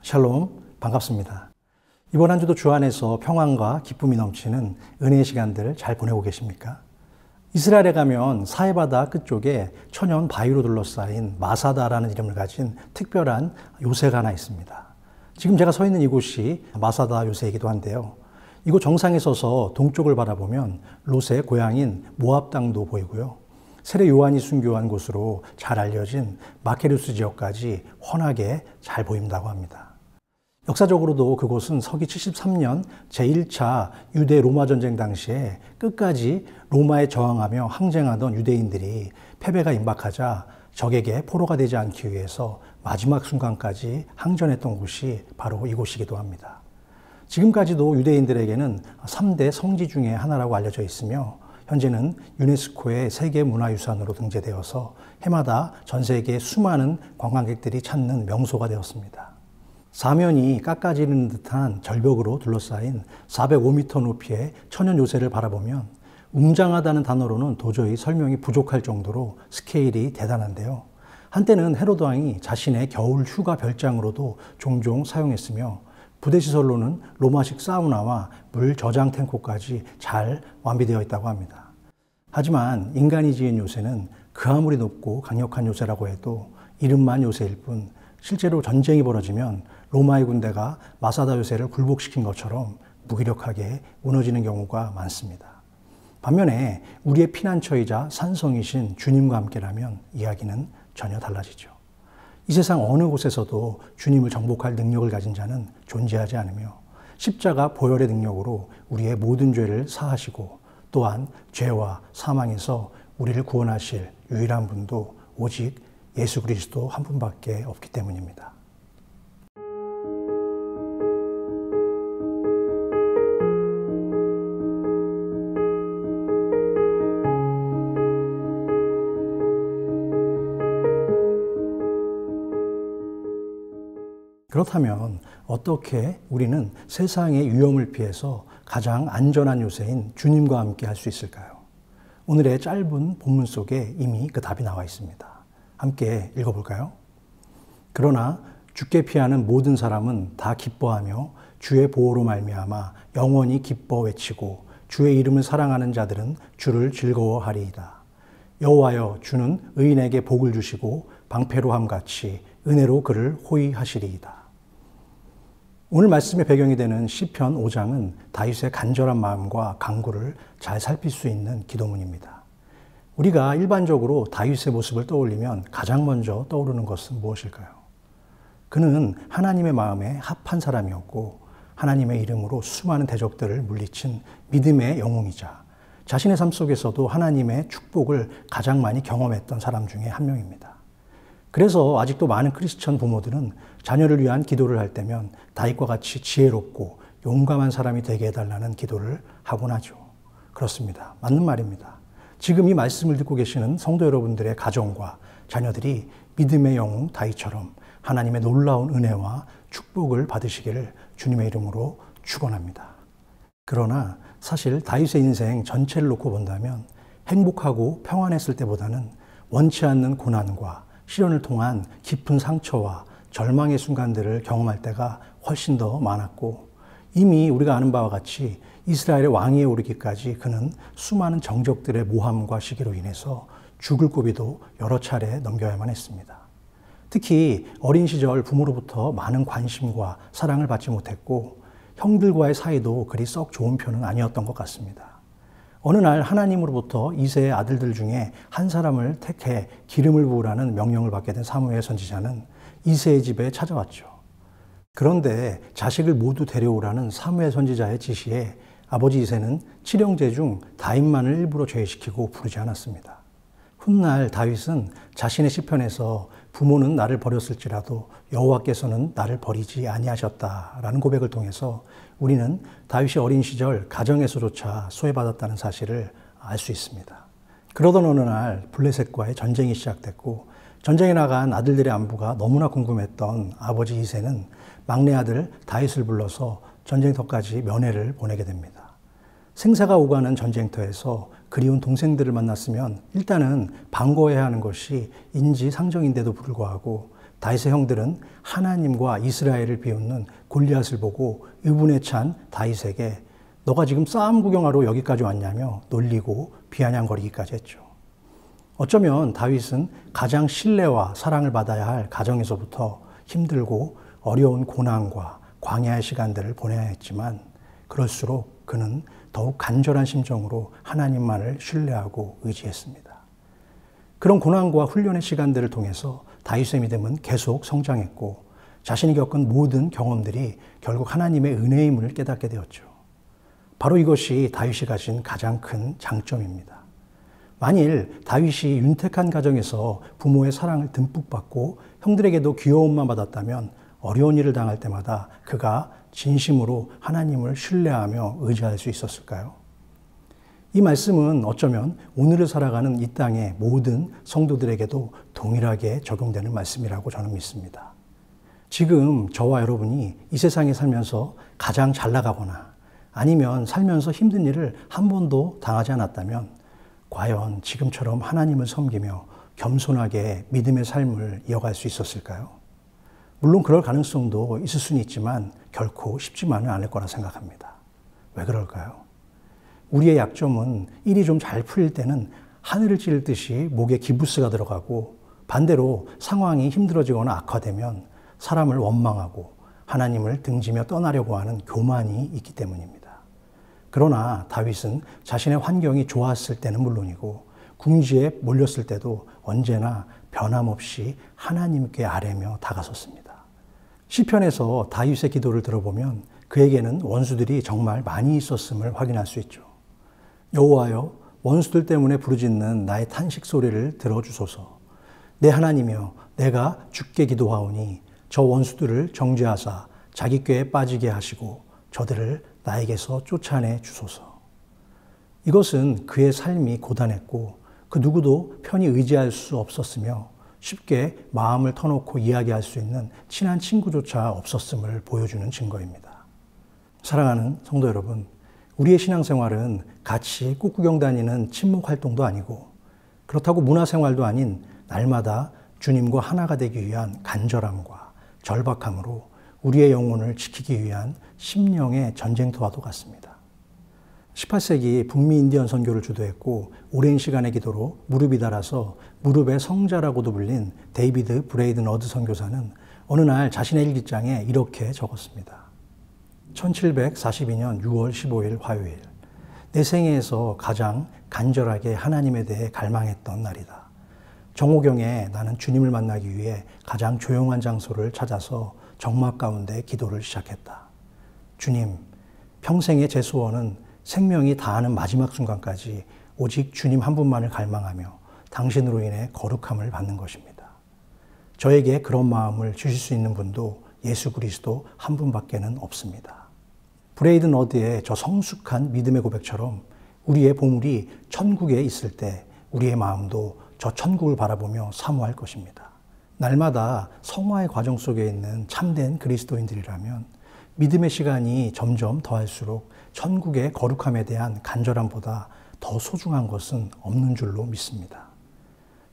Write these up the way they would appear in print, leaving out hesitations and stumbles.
샬롬, 반갑습니다. 이번 한 주도 주 안에서 평안과 기쁨이 넘치는 은혜의 시간들 잘 보내고 계십니까? 이스라엘에 가면 사해바다 끝쪽에 천연 바위로 둘러싸인 마사다라는 이름을 가진 특별한 요새가 하나 있습니다. 지금 제가 서 있는 이곳이 마사다 요새이기도 한데요. 이곳 정상에 서서 동쪽을 바라보면 롯의 고향인 모압 땅도 보이고요. 세례 요한이 순교한 곳으로 잘 알려진 마케르스 지역까지 훤하게 잘 보인다고 합니다. 역사적으로도 그곳은 서기 73년 제1차 유대 로마 전쟁 당시에 끝까지 로마에 저항하며 항쟁하던 유대인들이 패배가 임박하자 적에게 포로가 되지 않기 위해서 마지막 순간까지 항전했던 곳이 바로 이곳이기도 합니다. 지금까지도 유대인들에게는 3대 성지 중에 하나라고 알려져 있으며 현재는 유네스코의 세계문화유산으로 등재되어서 해마다 전 세계 수많은 관광객들이 찾는 명소가 되었습니다. 사면이 깎아지는 듯한 절벽으로 둘러싸인 405m 높이의 천연 요새를 바라보면 웅장하다는 단어로는 도저히 설명이 부족할 정도로 스케일이 대단한데요. 한때는 헤로드 왕이 자신의 겨울 휴가 별장으로도 종종 사용했으며 부대시설로는 로마식 사우나와 물 저장 탱크까지 잘 완비되어 있다고 합니다. 하지만 인간이 지은 요새는 그 아무리 높고 강력한 요새라고 해도 이름만 요새일 뿐 실제로 전쟁이 벌어지면 로마의 군대가 마사다 요새를 굴복시킨 것처럼 무기력하게 무너지는 경우가 많습니다. 반면에 우리의 피난처이자 산성이신 주님과 함께라면 이야기는 전혀 달라지죠. 이 세상 어느 곳에서도 주님을 정복할 능력을 가진 자는 존재하지 않으며 십자가 보혈의 능력으로 우리의 모든 죄를 사하시고 또한 죄와 사망에서 우리를 구원하실 유일한 분도 오직 예수 그리스도 한 분밖에 없기 때문입니다. 그렇다면 어떻게 우리는 세상의 위험을 피해서 가장 안전한 요새인 주님과 함께 할 수 있을까요? 오늘의 짧은 본문 속에 이미 그 답이 나와 있습니다. 함께 읽어볼까요? 그러나 주께 피하는 모든 사람은 다 기뻐하며 주의 보호로 말미암아 영원히 기뻐 외치고 주의 이름을 사랑하는 자들은 주를 즐거워하리이다. 여호와여, 주는 의인에게 복을 주시고 방패로함같이 은혜로 그를 호위하시리이다. 오늘 말씀의 배경이 되는 시편 5장은 다윗의 간절한 마음과 간구를 잘 살필 수 있는 기도문입니다. 우리가 일반적으로 다윗의 모습을 떠올리면 가장 먼저 떠오르는 것은 무엇일까요? 그는 하나님의 마음에 합한 사람이었고 하나님의 이름으로 수많은 대적들을 물리친 믿음의 영웅이자 자신의 삶 속에서도 하나님의 축복을 가장 많이 경험했던 사람 중에 한 명입니다. 그래서 아직도 많은 크리스천 부모들은 자녀를 위한 기도를 할 때면 다윗과 같이 지혜롭고 용감한 사람이 되게 해달라는 기도를 하곤 하죠. 그렇습니다. 맞는 말입니다. 지금 이 말씀을 듣고 계시는 성도 여러분들의 가정과 자녀들이 믿음의 영웅 다윗처럼 하나님의 놀라운 은혜와 축복을 받으시기를 주님의 이름으로 축원합니다. 그러나 사실 다윗의 인생 전체를 놓고 본다면 행복하고 평안했을 때보다는 원치 않는 고난과 시련을 통한 깊은 상처와 절망의 순간들을 경험할 때가 훨씬 더 많았고 이미 우리가 아는 바와 같이 이스라엘의 왕위에 오르기까지 그는 수많은 정적들의 모함과 시기로 인해서 죽을 고비도 여러 차례 넘겨야만 했습니다. 특히 어린 시절 부모로부터 많은 관심과 사랑을 받지 못했고 형들과의 사이도 그리 썩 좋은 편은 아니었던 것 같습니다. 어느 날 하나님으로부터 이새의 아들들 중에 한 사람을 택해 기름을 부으라는 명령을 받게 된 사무엘 선지자는 이새의 집에 찾아왔죠. 그런데 자식을 모두 데려오라는 사무엘 선지자의 지시에 아버지 이새는 7형제 중 다윗만을 일부러 제외시키고 부르지 않았습니다. 훗날 다윗은 자신의 시편에서 부모는 나를 버렸을지라도 여호와께서는 나를 버리지 아니하셨다라는 고백을 통해서 우리는 다윗이 어린 시절 가정에서조차 소외받았다는 사실을 알 수 있습니다. 그러던 어느 날 블레셋과의 전쟁이 시작됐고 전쟁에 나간 아들들의 안부가 너무나 궁금했던 아버지 이새는 막내 아들 다윗을 불러서 전쟁터까지 면회를 보내게 됩니다. 생사가 오가는 전쟁터에서 그리운 동생들을 만났으면 일단은 반가워해야 하는 것이 인지상정인데도 불구하고 다윗의 형들은 하나님과 이스라엘을 비웃는 골리앗을 보고 의분에 찬 다윗에게 너가 지금 싸움 구경하러 여기까지 왔냐며 놀리고 비아냥거리기까지 했죠. 어쩌면 다윗은 가장 신뢰와 사랑을 받아야 할 가정에서부터 힘들고 어려운 고난과 광야의 시간들을 보내야 했지만 그럴수록 그는 더욱 간절한 심정으로 하나님만을 신뢰하고 의지했습니다. 그런 고난과 훈련의 시간들을 통해서 다윗의 믿음은 계속 성장했고 자신이 겪은 모든 경험들이 결국 하나님의 은혜임을 깨닫게 되었죠. 바로 이것이 다윗이 가진 가장 큰 장점입니다. 만일 다윗이 윤택한 가정에서 부모의 사랑을 듬뿍 받고 형들에게도 귀여움만 받았다면 어려운 일을 당할 때마다 그가 진심으로 하나님을 신뢰하며 의지할 수 있었을까요? 이 말씀은 어쩌면 오늘을 살아가는 이 땅의 모든 성도들에게도 동일하게 적용되는 말씀이라고 저는 믿습니다. 지금 저와 여러분이 이 세상에 살면서 가장 잘 나가거나 아니면 살면서 힘든 일을 한 번도 당하지 않았다면 과연 지금처럼 하나님을 섬기며 겸손하게 믿음의 삶을 이어갈 수 있었을까요? 물론 그럴 가능성도 있을 수는 있지만 결코 쉽지만은 않을 거라 생각합니다. 왜 그럴까요? 우리의 약점은 일이 좀 잘 풀릴 때는 하늘을 찌를 듯이 목에 기부스가 들어가고 반대로 상황이 힘들어지거나 악화되면 사람을 원망하고 하나님을 등지며 떠나려고 하는 교만이 있기 때문입니다. 그러나 다윗은 자신의 환경이 좋았을 때는 물론이고 궁지에 몰렸을 때도 언제나 변함없이 하나님께 아뢰며 다가섰습니다. 시편에서 다윗의 기도를 들어보면 그에게는 원수들이 정말 많이 있었음을 확인할 수 있죠. 여호와여, 원수들 때문에 부르짖는 나의 탄식 소리를 들어주소서. 내 하나님이여, 내가 주께 기도하오니 저 원수들을 정죄하사 자기 꾀에 빠지게 하시고 저들을 나에게서 쫓아내 주소서. 이것은 그의 삶이 고단했고 그 누구도 편히 의지할 수 없었으며 쉽게 마음을 터놓고 이야기할 수 있는 친한 친구조차 없었음을 보여주는 증거입니다. 사랑하는 성도 여러분, 우리의 신앙생활은 같이 꽃구경 다니는 친목 활동도 아니고 그렇다고 문화생활도 아닌 날마다 주님과 하나가 되기 위한 간절함과 절박함으로 우리의 영혼을 지키기 위한 심령의 전쟁터와도 같습니다. 18세기 북미 인디언 선교를 주도했고 오랜 시간의 기도로 무릎이 닳아서 무릎의 성자라고도 불린 데이비드 브레이든 어드 선교사는 어느 날 자신의 일기장에 이렇게 적었습니다. 1742년 6월 15일 화요일, 내 생애에서 가장 간절하게 하나님에 대해 갈망했던 날이다. 정오경에 나는 주님을 만나기 위해 가장 조용한 장소를 찾아서 적막 가운데 기도를 시작했다. 주님, 평생의 제 소원은 생명이 다하는 마지막 순간까지 오직 주님 한 분만을 갈망하며 당신으로 인해 거룩함을 받는 것입니다. 저에게 그런 마음을 주실 수 있는 분도 예수 그리스도 한 분밖에는 없습니다. 브레이든 어드의 저 성숙한 믿음의 고백처럼 우리의 보물이 천국에 있을 때 우리의 마음도 저 천국을 바라보며 사모할 것입니다. 날마다 성화의 과정 속에 있는 참된 그리스도인들이라면 믿음의 시간이 점점 더할수록 천국의 거룩함에 대한 간절함보다 더 소중한 것은 없는 줄로 믿습니다.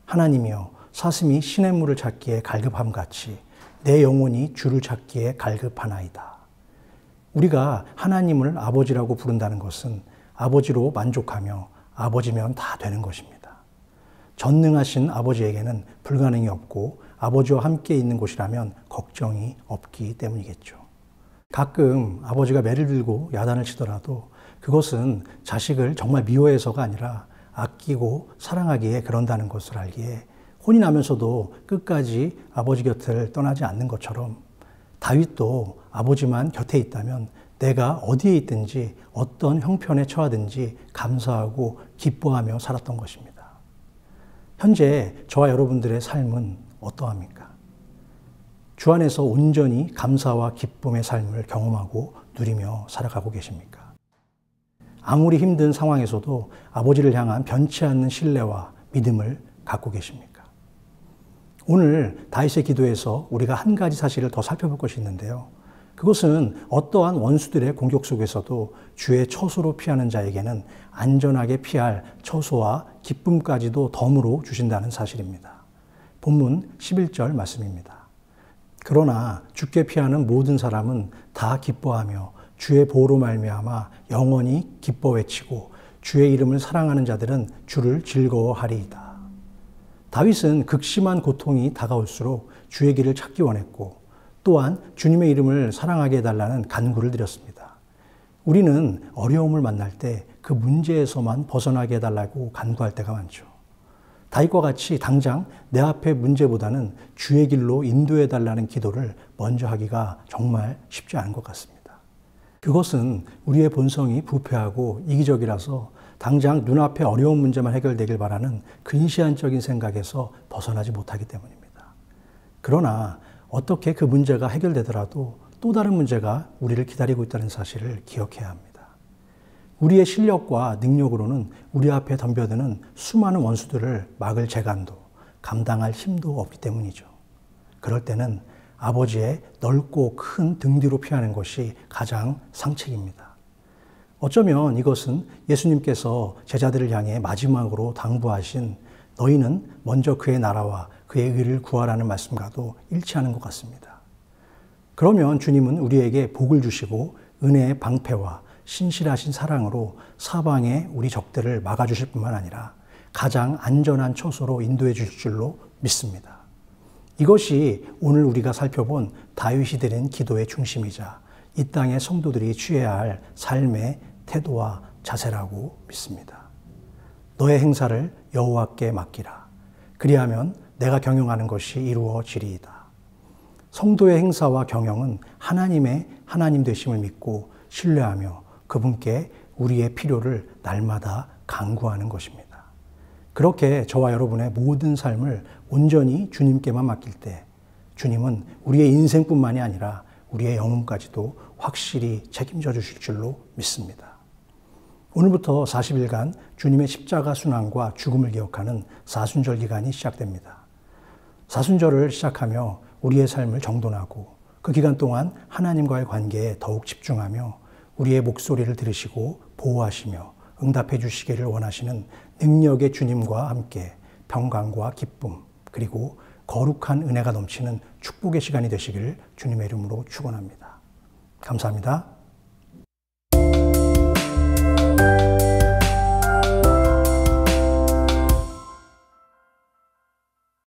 하나님이여, 사슴이 시냇물을 찾기에 갈급함같이 내 영혼이 주를 찾기에 갈급하나이다. 우리가 하나님을 아버지라고 부른다는 것은 아버지로 만족하며 아버지면 다 되는 것입니다. 전능하신 아버지에게는 불가능이 없고 아버지와 함께 있는 곳이라면 걱정이 없기 때문이겠죠. 가끔 아버지가 매를 들고 야단을 치더라도 그것은 자식을 정말 미워해서가 아니라 아끼고 사랑하기에 그런다는 것을 알기에 혼이 나면서도 끝까지 아버지 곁을 떠나지 않는 것처럼 다윗도 아버지만 곁에 있다면 내가 어디에 있든지 어떤 형편에 처하든지 감사하고 기뻐하며 살았던 것입니다. 현재 저와 여러분들의 삶은 어떠합니까? 주 안에서 온전히 감사와 기쁨의 삶을 경험하고 누리며 살아가고 계십니까? 아무리 힘든 상황에서도 아버지를 향한 변치 않는 신뢰와 믿음을 갖고 계십니까? 오늘 다윗의 기도에서 우리가 한 가지 사실을 더 살펴볼 것이 있는데요. 그것은 어떠한 원수들의 공격 속에서도 주의 처소로 피하는 자에게는 안전하게 피할 처소와 기쁨까지도 덤으로 주신다는 사실입니다. 본문 11절 말씀입니다. 그러나 주께 피하는 모든 사람은 다 기뻐하며 주의 보호로 말미암아 영원히 기뻐 외치고 주의 이름을 사랑하는 자들은 주를 즐거워하리이다. 다윗은 극심한 고통이 다가올수록 주의 길을 찾기 원했고 또한 주님의 이름을 사랑하게 해달라는 간구를 드렸습니다. 우리는 어려움을 만날 때 그 문제에서만 벗어나게 해달라고 간구할 때가 많죠. 다윗과 같이 당장 내 앞의 문제보다는 주의 길로 인도해달라는 기도를 먼저 하기가 정말 쉽지 않은 것 같습니다. 그것은 우리의 본성이 부패하고 이기적이라서 당장 눈앞의 어려운 문제만 해결되길 바라는 근시안적인 생각에서 벗어나지 못하기 때문입니다. 그러나 어떻게 그 문제가 해결되더라도 또 다른 문제가 우리를 기다리고 있다는 사실을 기억해야 합니다. 우리의 실력과 능력으로는 우리 앞에 덤벼드는 수많은 원수들을 막을 재간도 감당할 힘도 없기 때문이죠. 그럴 때는 아버지의 넓고 큰 등 뒤로 피하는 것이 가장 상책입니다. 어쩌면 이것은 예수님께서 제자들을 향해 마지막으로 당부하신 너희는 먼저 그의 나라와 그의 의를 구하라는 말씀과도 일치하는 것 같습니다. 그러면 주님은 우리에게 복을 주시고 은혜의 방패와 신실하신 사랑으로 사방에 우리 적들을 막아주실 뿐만 아니라 가장 안전한 처소로 인도해 주실 줄로 믿습니다. 이것이 오늘 우리가 살펴본 다윗이 드린 기도의 중심이자 이 땅의 성도들이 취해야 할 삶의 태도와 자세라고 믿습니다. 너의 행사를 여호와께 맡기라. 그리하면 내가 경영하는 것이 이루어지리이다. 성도의 행사와 경영은 하나님의 하나님 되심을 믿고 신뢰하며 그분께 우리의 필요를 날마다 간구하는 것입니다. 그렇게 저와 여러분의 모든 삶을 온전히 주님께만 맡길 때 주님은 우리의 인생뿐만이 아니라 우리의 영혼까지도 확실히 책임져 주실 줄로 믿습니다. 오늘부터 40일간 주님의 십자가 순환과 죽음을 기억하는 사순절 기간이 시작됩니다. 사순절을 시작하며 우리의 삶을 정돈하고 그 기간 동안 하나님과의 관계에 더욱 집중하며 우리의 목소리를 들으시고 보호하시며 응답해 주시기를 원하시는 능력의 주님과 함께 평강과 기쁨 그리고 거룩한 은혜가 넘치는 축복의 시간이 되시기를 주님의 이름으로 축원합니다. 감사합니다.